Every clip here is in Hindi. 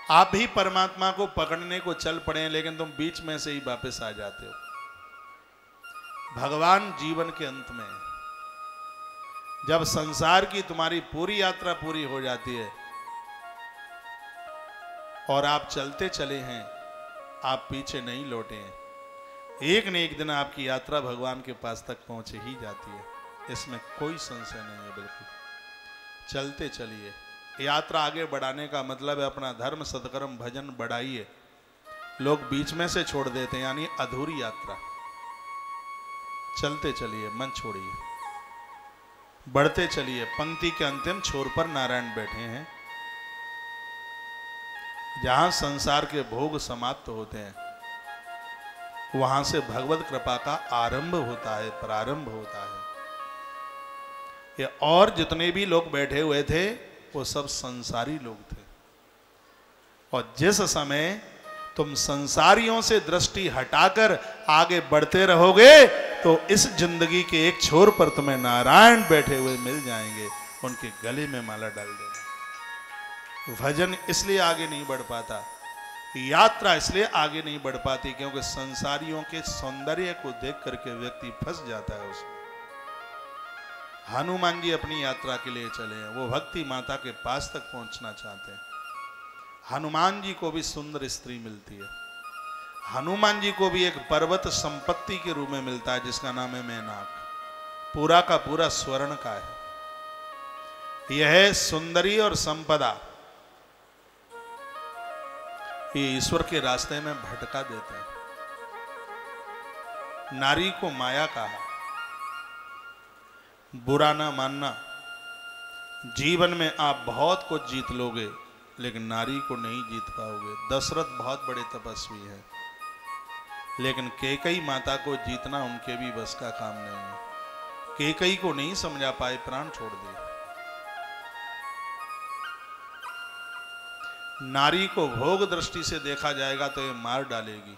आप भी परमात्मा को पकड़ने को चल पड़े, लेकिन तुम बीच में से ही वापस आ जाते हो। भगवान जीवन के अंत में, जब संसार की तुम्हारी पूरी यात्रा पूरी हो जाती है और आप चलते चले हैं, आप पीछे नहीं लौटे हैं, एक न एक दिन आपकी यात्रा भगवान के पास तक पहुंच ही जाती है, इसमें कोई संशय नहीं है। बिल्कुल चलते चलिए। यात्रा आगे बढ़ाने का मतलब है अपना धर्म सत्कर्म भजन बढ़ाइए। लोग बीच में से छोड़ देते हैं, यानी अधूरी यात्रा। चलते चलिए, मन छोड़िए, बढ़ते चलिए। पंक्ति के अंतिम छोर पर नारायण बैठे हैं, जहां संसार के भोग समाप्त होते हैं, वहां से भगवत कृपा का आरंभ होता है, प्रारंभ होता है। ये और जितने भी लोग बैठे हुए थे वो सब संसारी लोग थे। और जिस समय तुम संसारियों से दृष्टि हटाकर आगे बढ़ते रहोगे तो इस जिंदगी के एक छोर पर तुम्हें नारायण बैठे हुए मिल जाएंगे, उनके गले में माला डाल देना। भजन इसलिए आगे नहीं बढ़ पाता, यात्रा इसलिए आगे नहीं बढ़ पाती क्योंकि संसारियों के सौंदर्य को देख करके व्यक्ति फंस जाता है उसमें। हनुमान जी अपनी यात्रा के लिए चले हैं, वो भक्ति माता के पास तक पहुंचना चाहते हैं। हनुमान जी को भी सुंदर स्त्री मिलती है, हनुमान जी को भी एक पर्वत संपत्ति के रूप में मिलता है जिसका नाम है मैनाक, पूरा का पूरा स्वर्ण का है। यह सुंदरी और संपदा ये ईश्वर के रास्ते में भटका देते हैं। नारी को माया कहा, बुरा ना मानना। जीवन में आप बहुत कुछ जीत लोगे लेकिन नारी को नहीं जीत पाओगे। दशरथ बहुत बड़े तपस्वी हैं, लेकिन कैकेयी माता को जीतना उनके भी बस का काम नहीं है। कैकेयी को नहीं समझा पाए, प्राण छोड़ दिए। नारी को भोग दृष्टि से देखा जाएगा तो ये मार डालेगी,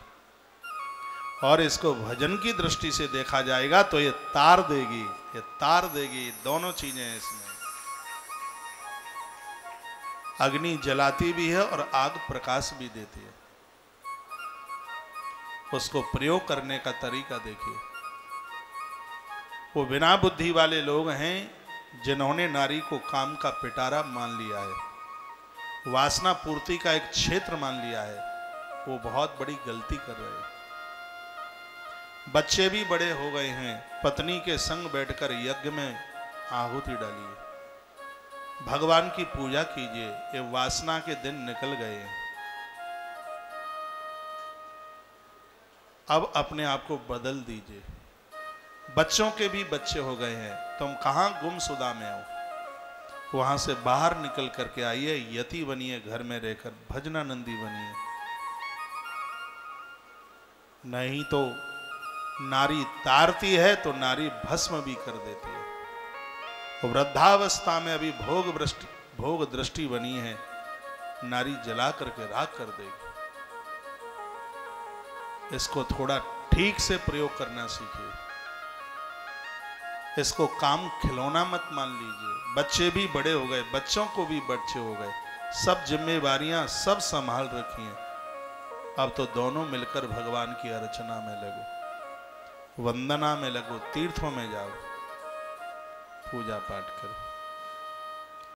और इसको भजन की दृष्टि से देखा जाएगा तो ये तार देगी, ये तार देगी। दोनों चीजें हैं इसमें। अग्नि जलाती भी है और आग प्रकाश भी देती है। उसको प्रयोग करने का तरीका देखिए। वो बिना बुद्धि वाले लोग हैं जिन्होंने नारी को काम का पिटारा मान लिया है, वासना पूर्ति का एक क्षेत्र मान लिया है। वो बहुत बड़ी गलती कर रहे हैं। बच्चे भी बड़े हो गए हैं, पत्नी के संग बैठकर यज्ञ में आहुति डालिए, भगवान की पूजा कीजिए। ये वासना के दिन निकल गए हैं। अब अपने आप को बदल दीजिए। बच्चों के भी बच्चे हो गए हैं, तुम कहां गुमसुदा में हो? वहां से बाहर निकल करके आइए, यति बनिए, घर में रहकर भजनानंदी बनिए। नहीं तो नारी तारती है तो नारी भस्म भी कर देती है। वृद्धावस्था में अभी भोग दृष्टि बनी है, नारी जला करके राख कर देगी। इसको थोड़ा ठीक से प्रयोग करना सीखिए। इसको काम खिलौना मत मान लीजिए। बच्चे भी बड़े हो गए, बच्चों को भी बच्चे हो गए, सब जिम्मेवारियां सब संभाल रखी हैं। अब तो दोनों मिलकर भगवान की अर्चना में लगो, वंदना में लगो, तीर्थों में जाओ, पूजा पाठ करो।